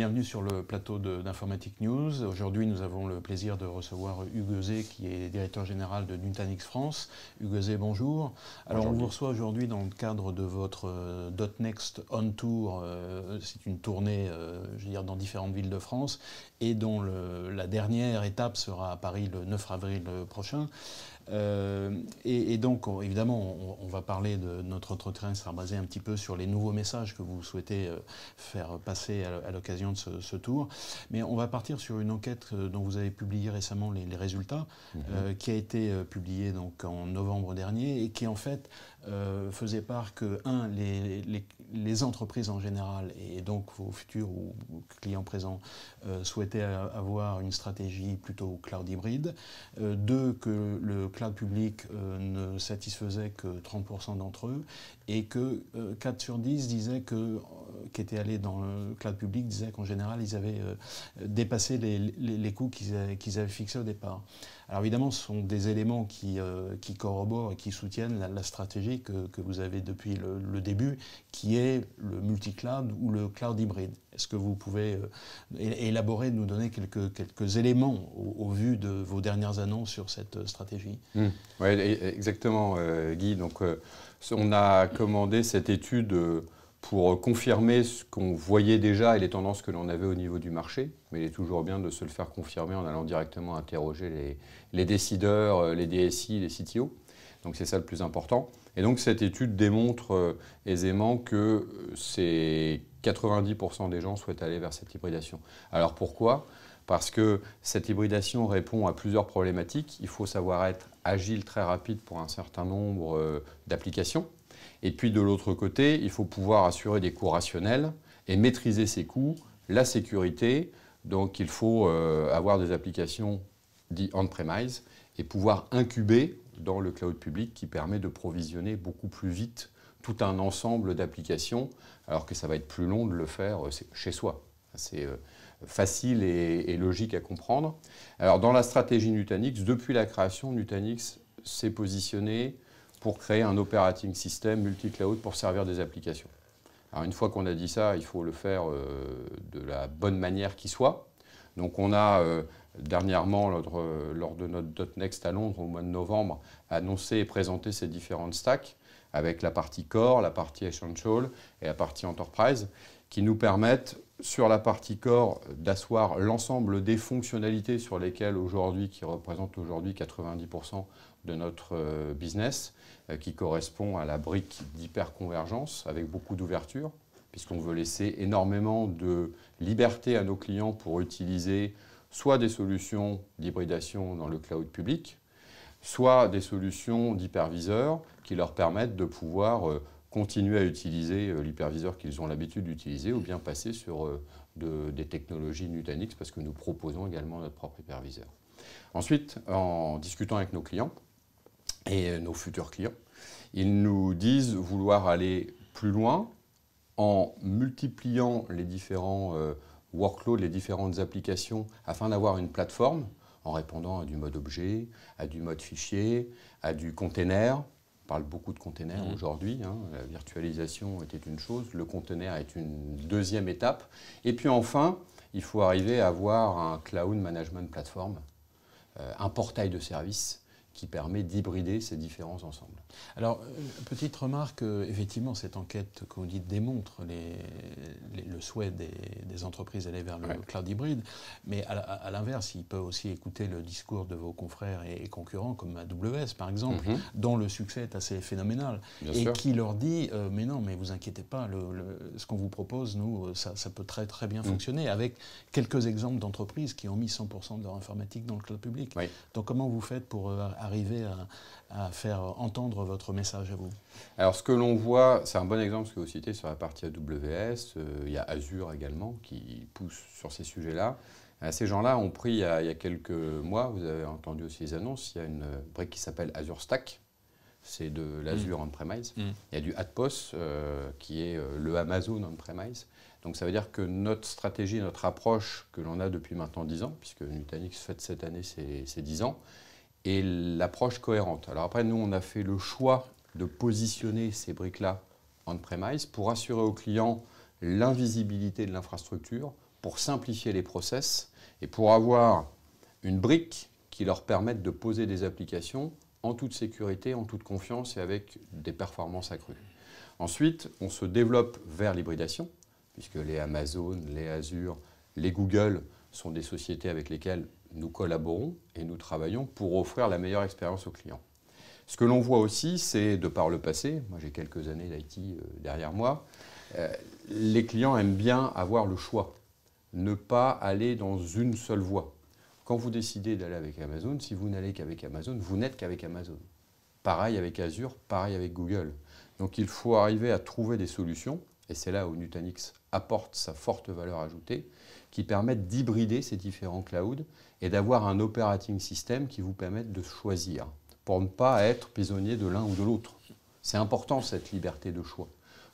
bienvenue sur le plateau d'Informatique News. Aujourd'hui, nous avons le plaisir de recevoir Hugues Heuzé, qui est directeur général de Nutanix France. Hugues Heuzé, bonjour. Alors, on vous reçoit aujourd'hui dans le cadre de votre .next on Tour. C'est une tournée, je veux dire, dans différentes villes de France, et dont la dernière étape sera à Paris le 9 avril prochain. Et donc, évidemment, on va parler de notre entretien, sera basé un petit peu sur les nouveaux messages que vous souhaitez faire passer à l'occasion de ce tour. Mais on va partir sur une enquête dont vous avez publié récemment les résultats, qui a été publiée donc en novembre dernier, et qui en fait faisait part que, les entreprises en général, et donc vos futurs ou clients présents, souhaitaient avoir une stratégie plutôt cloud hybride. Deux, que le cloud public ne satisfaisait que 30% d'entre eux, et que 4 sur 10 disaient qui étaient allés dans le cloud public disaient qu'en général, ils avaient dépassé les coûts qu'ils avaient fixés au départ. Alors évidemment, ce sont des éléments qui corroborent et qui soutiennent la stratégie que vous avez depuis le début, qui est le multi-cloud ou le cloud hybride. Est-ce que vous pouvez élaborer, nous donner quelques éléments au vu de vos dernières annonces sur cette stratégie? Oui, exactement, Guy. Donc, on a commandé cette étude pour confirmer ce qu'on voyait déjà et les tendances que l'on avait au niveau du marché. Mais il est toujours bien de se le faire confirmer en allant directement interroger les décideurs, les DSI, les CTO. Donc c'est ça le plus important. Et donc cette étude démontre aisément que 90% des gens souhaitent aller vers cette hybridation. Alors pourquoi ? Parce que cette hybridation répond à plusieurs problématiques. Il faut savoir être agile, très rapide pour un certain nombre d'applications. Et puis de l'autre côté, il faut pouvoir assurer des coûts rationnels et maîtriser ces coûts, la sécurité. Donc il faut avoir des applications dites on-premise et pouvoir incuber dans le cloud public qui permet de provisionner beaucoup plus vite tout un ensemble d'applications, alors que ça va être plus long de le faire chez soi. C'est facile et logique à comprendre. Alors dans la stratégie Nutanix, depuis la création, Nutanix s'est positionné pour créer un operating system multi-cloud pour servir des applications. Alors une fois qu'on a dit ça, il faut le faire de la bonne manière qui soit. Donc on a dernièrement, lors de notre .next à Londres au mois de novembre, annoncé et présenté ces différentes stacks avec la partie core, la partie essential et la partie enterprise qui nous permettent sur la partie core d'asseoir l'ensemble des fonctionnalités sur lesquelles aujourd'hui, qui représentent aujourd'hui 90% de notre business, qui correspond à la brique d'hyperconvergence avec beaucoup d'ouverture, puisqu'on veut laisser énormément de liberté à nos clients pour utiliser soit des solutions d'hybridation dans le cloud public, soit des solutions d'hyperviseurs qui leur permettent de pouvoir continuer à utiliser l'hyperviseur qu'ils ont l'habitude d'utiliser ou bien passer sur des technologies Nutanix parce que nous proposons également notre propre hyperviseur. Ensuite, en discutant avec nos clients et nos futurs clients, ils nous disent vouloir aller plus loin en multipliant les différents workloads, les différentes applications afin d'avoir une plateforme en répondant à du mode objet, à du mode fichier, à du container. On parle beaucoup de containers aujourd'hui. La virtualisation était une chose, le container est une deuxième étape. Et puis enfin, il faut arriver à avoir un cloud management platform, un portail de services qui permet d'hybrider ces différents ensembles. Alors, petite remarque, effectivement, cette enquête, comme vous dites, démontre le souhait des entreprises d'aller vers le cloud hybride, mais à l'inverse, ils peuvent aussi écouter le discours de vos confrères et concurrents, comme AWS par exemple, dont le succès est assez phénoménal, qui leur dit mais non, mais vous inquiétez pas, ce qu'on vous propose, nous, ça peut très très bien fonctionner, avec quelques exemples d'entreprises qui ont mis 100% de leur informatique dans le cloud public. Donc comment vous faites pour arriver à faire entendre votre message à vous? Alors ce que l'on voit, c'est un bon exemple ce que vous citez sur la partie AWS, il y a Azure également qui pousse sur ces sujets-là. Ces gens-là ont pris il y a quelques mois, vous avez entendu aussi les annonces, il y a une brique qui s'appelle Azure Stack, c'est de l'Azure on-premise. Il y a du Atmos qui est le Amazon on-premise. Donc ça veut dire que notre stratégie, notre approche que l'on a depuis maintenant 10 ans, puisque Nutanix fête cette année ses 10 ans, est l'approche cohérente. Alors après, nous, on a fait le choix de positionner ces briques-là on-premise pour assurer aux clients l'invisibilité de l'infrastructure, pour simplifier les process et pour avoir une brique qui leur permette de poser des applications en toute sécurité, en toute confiance et avec des performances accrues. Ensuite, on se développe vers l'hybridation, puisque les Amazon, les Azure, les Google sont des sociétés avec lesquelles nous collaborons et nous travaillons pour offrir la meilleure expérience aux clients. Ce que l'on voit aussi, c'est de par le passé, moi j'ai quelques années d'IT derrière moi, les clients aiment bien avoir le choix, ne pas aller dans une seule voie. Quand vous décidez d'aller avec Amazon, si vous n'allez qu'avec Amazon, vous n'êtes qu'avec Amazon. Pareil avec Azure, pareil avec Google. Donc il faut arriver à trouver des solutions, et c'est là où Nutanix apporte sa forte valeur ajoutée, qui permettent d'hybrider ces différents clouds et d'avoir un operating system qui vous permette de choisir, pour ne pas être prisonnier de l'un ou de l'autre. C'est important cette liberté de choix.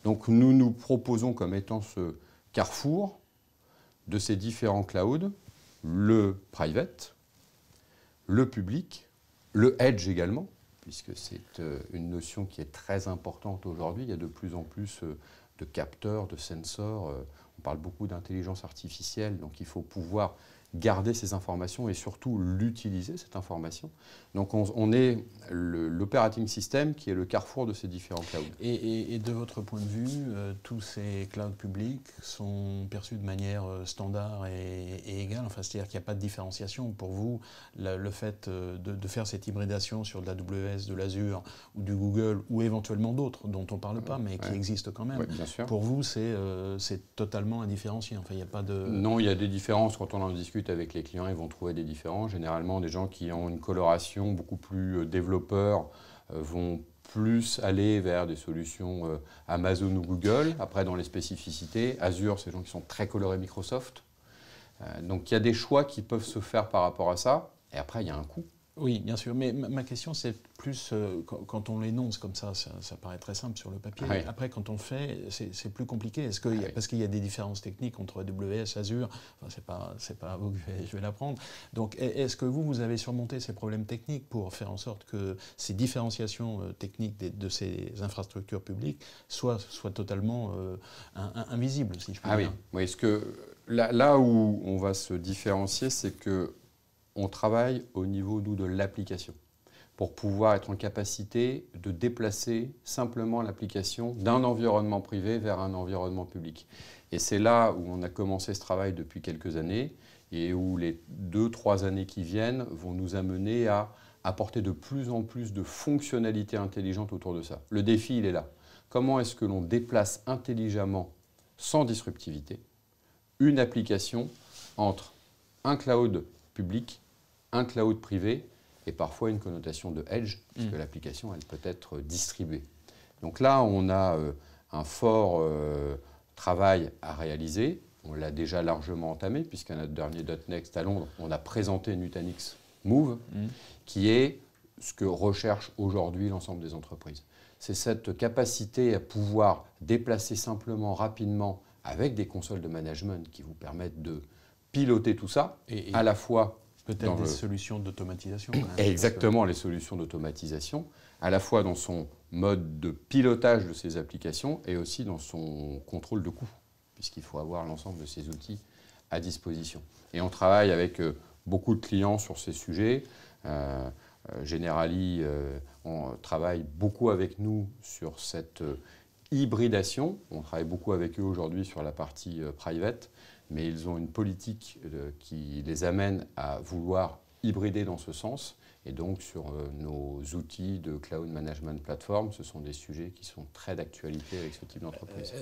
Donc nous nous proposons comme étant ce carrefour de ces différents clouds, le private, le public, le edge également, puisque c'est une notion qui est très importante aujourd'hui. Il y a de plus en plus de capteurs, de sensors. On parle beaucoup d'intelligence artificielle, donc il faut pouvoir garder ces informations et surtout l'utiliser, cette information. Donc on est l'operating system qui est le carrefour de ces différents clouds. Et de votre point de vue, tous ces clouds publics sont perçus de manière standard et égale, enfin, c'est-à-dire qu'il n'y a pas de différenciation. Pour vous, le fait de faire cette hybridation sur de l'AWS, de l'Azure ou du Google, ou éventuellement d'autres dont on ne parle pas, mais qui existent quand même, bien sûr. Pour vous, c'est totalement indifférencié. Enfin, il n'y a pas de... Non, il y a des différences. Quand on en discute avec les clients, ils vont trouver des différences. Généralement, des gens qui ont une coloration beaucoup plus développeurs vont plus aller vers des solutions Amazon ou Google. Après, dans les spécificités, Azure, c'est des gens qui sont très colorés Microsoft. Donc, il y a des choix qui peuvent se faire par rapport à ça. Et après, il y a un coût. Oui, bien sûr, mais ma question c'est plus, quand on l'énonce comme ça paraît très simple sur le papier. Oui. Après, quand on le fait, c'est plus compliqué. Parce qu'il y a des différences techniques entre AWS, Azure, enfin, c'est pas à vous que je vais l'apprendre. Donc, est-ce que vous avez surmonté ces problèmes techniques pour faire en sorte que ces différenciations techniques de ces infrastructures publiques soient totalement invisibles, si je puis dire? Oui, là où on va se différencier, c'est que on travaille au niveau de l'application pour pouvoir être en capacité de déplacer simplement l'application d'un environnement privé vers un environnement public. Et c'est là où on a commencé ce travail depuis quelques années et où les 2-3 années qui viennent vont nous amener à apporter de plus en plus de fonctionnalités intelligentes autour de ça. Le défi, il est là. Comment est-ce que l'on déplace intelligemment, sans disruptivité, une application entre un cloud public, un cloud privé et parfois une connotation de edge, puisque l'application, elle peut être distribuée. Donc là, on a un fort travail à réaliser. On l'a déjà largement entamé, puisqu'à notre dernier .next à Londres, on a présenté Nutanix Move, qui est ce que recherche aujourd'hui l'ensemble des entreprises. C'est cette capacité à pouvoir déplacer simplement, rapidement, avec des consoles de management qui vous permettent de piloter tout ça, et à la fois... Peut-être des solutions d'automatisation. Exactement, les solutions d'automatisation, à la fois dans son mode de pilotage de ces applications et aussi dans son contrôle de coût, puisqu'il faut avoir l'ensemble de ces outils à disposition. Et on travaille avec beaucoup de clients sur ces sujets. Generali, on travaille beaucoup avec nous sur cette hybridation. On travaille beaucoup avec eux aujourd'hui sur la partie private, mais ils ont une politique qui les amène à vouloir hybrider dans ce sens. Et donc, sur nos outils de Cloud Management Platform, ce sont des sujets qui sont très d'actualité avec ce type d'entreprise.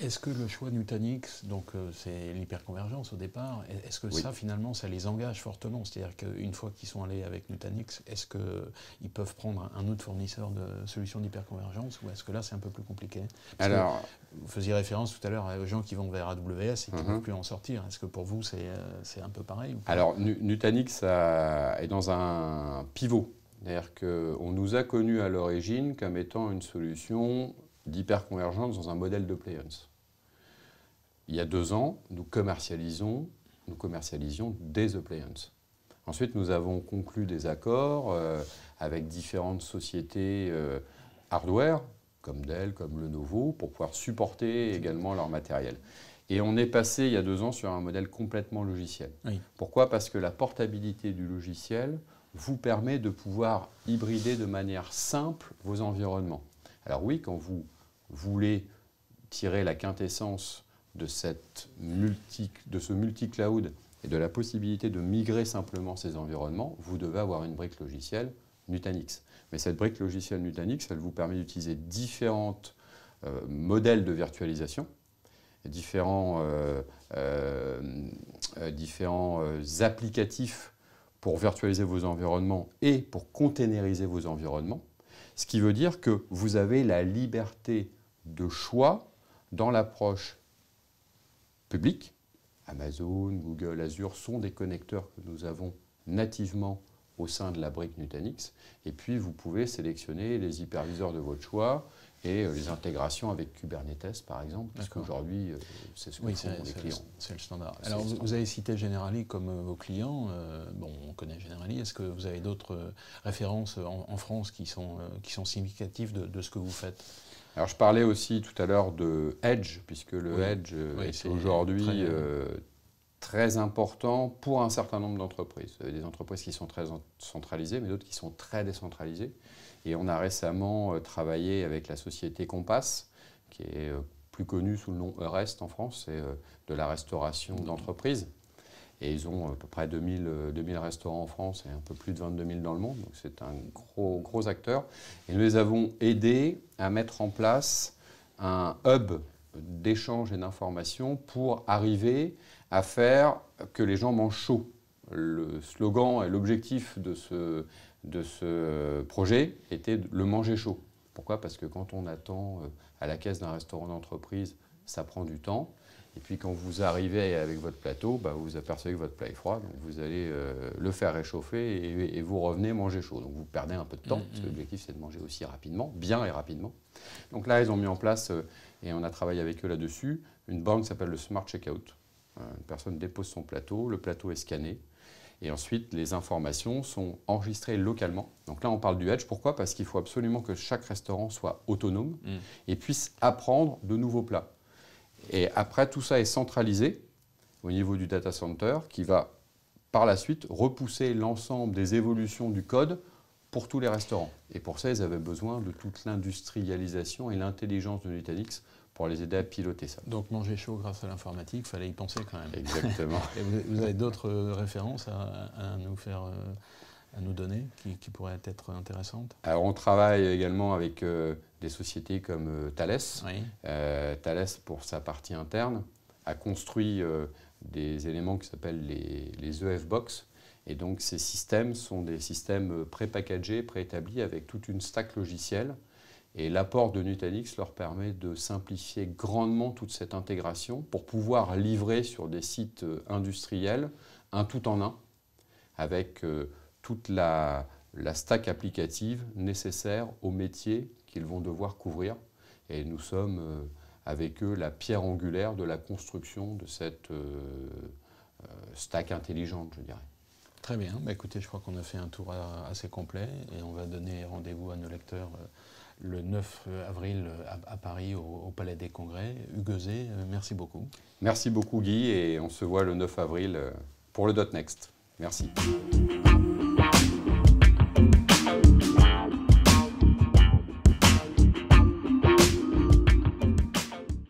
Est-ce que le choix Nutanix, donc c'est l'hyperconvergence au départ, est-ce que ça, finalement, ça les engage fortement? C'est-à-dire qu'une fois qu'ils sont allés avec Nutanix, est-ce qu'ils peuvent prendre un autre fournisseur de solutions d'hyperconvergence, ou est-ce que là, c'est un peu plus compliqué? Alors, vous faisiez référence tout à l'heure aux gens qui vont vers AWS et qui ne peuvent plus en sortir. Est-ce que pour vous, c'est un peu pareil, ou pas? Alors, Nutanix est dans un pivot. C'est-à-dire qu'on nous a connus à l'origine comme étant une solution d'hyperconvergence dans un modèle d'appliance. Il y a 2 ans, nous commercialisions des appliances. Ensuite, nous avons conclu des accords avec différentes sociétés hardware, comme Dell, comme Lenovo, pour pouvoir supporter également leur matériel. Et on est passé il y a 2 ans sur un modèle complètement logiciel. Oui. Pourquoi? Parce que la portabilité du logiciel vous permet de pouvoir hybrider de manière simple vos environnements. Alors oui, quand vous voulez tirer la quintessence de ce multi-cloud et de la possibilité de migrer simplement ces environnements, vous devez avoir une brique logicielle Nutanix. Mais cette brique logicielle Nutanix, elle vous permet d'utiliser différents modèles de virtualisation, différents applicatifs pour virtualiser vos environnements et pour containeriser vos environnements. Ce qui veut dire que vous avez la liberté de choix dans l'approche publique. Amazon, Google, Azure sont des connecteurs que nous avons nativement au sein de la brique Nutanix. Et puis, vous pouvez sélectionner les hyperviseurs de votre choix et les intégrations avec Kubernetes, par exemple, parce qu'aujourd'hui, c'est ce que font les clients. C'est le standard. Alors, vous avez cité Generali comme vos clients. Bon, on connaît Generali. Est-ce que vous avez d'autres références en France qui sont significatives de ce que vous faites? Alors, je parlais aussi tout à l'heure de Edge, puisque le Edge est aujourd'hui très important pour un certain nombre d'entreprises. Vous avez des entreprises qui sont très centralisées, mais d'autres qui sont très décentralisées. Et on a récemment travaillé avec la société Compass, qui est plus connue sous le nom Eurest en France, c'est de la restauration d'entreprise. Et ils ont à peu près 2000 restaurants en France et un peu plus de 22 000 dans le monde. Donc c'est un gros acteur. Et nous les avons aidés à mettre en place un hub d'échange et d'information pour arriver à faire que les gens mangent chaud. Le slogan et l'objectif de ce projet était le manger chaud. Pourquoi? Parce que quand on attend à la caisse d'un restaurant d'entreprise, ça prend du temps. Et puis quand vous arrivez avec votre plateau, vous vous apercevez que votre plat est froid, donc vous allez le faire réchauffer et vous revenez manger chaud. Donc vous perdez un peu de temps, parce que l'objectif c'est de manger aussi rapidement, bien et rapidement. Donc là, ils ont mis en place, et on a travaillé avec eux là-dessus, une borne qui s'appelle le Smart Checkout. Une personne dépose son plateau, le plateau est scanné, et ensuite les informations sont enregistrées localement. Donc là, on parle du Edge. Pourquoi? Parce qu'il faut absolument que chaque restaurant soit autonome et puisse apprendre de nouveaux plats. Et après, tout ça est centralisé au niveau du data center qui va par la suite repousser l'ensemble des évolutions du code pour tous les restaurants. Et pour ça, ils avaient besoin de toute l'industrialisation et l'intelligence de Nutanix pour les aider à piloter ça. Donc manger chaud grâce à l'informatique, il fallait y penser quand même. Exactement. Et vous avez d'autres références à nous donner qui pourraient être intéressantes? Alors on travaille également avec des sociétés comme Thales. Oui. Thales, pour sa partie interne, a construit des éléments qui s'appellent les EF-Box. Et donc ces systèmes sont des systèmes pré-packagés, préétablis avec toute une stack logicielle. Et l'apport de Nutanix leur permet de simplifier grandement toute cette intégration pour pouvoir livrer sur des sites industriels un tout en un avec toute la stack applicative nécessaire au métier qu'ils vont devoir couvrir. Et nous sommes avec eux la pierre angulaire de la construction de cette stack intelligente, je dirais. Très bien. Écoutez, je crois qu'on a fait un tour assez complet et on va donner rendez-vous à nos lecteurs le 9 avril à Paris au Palais des Congrès. Huguezé, merci beaucoup. Merci beaucoup Guy et on se voit le 9 avril pour le .next. Merci.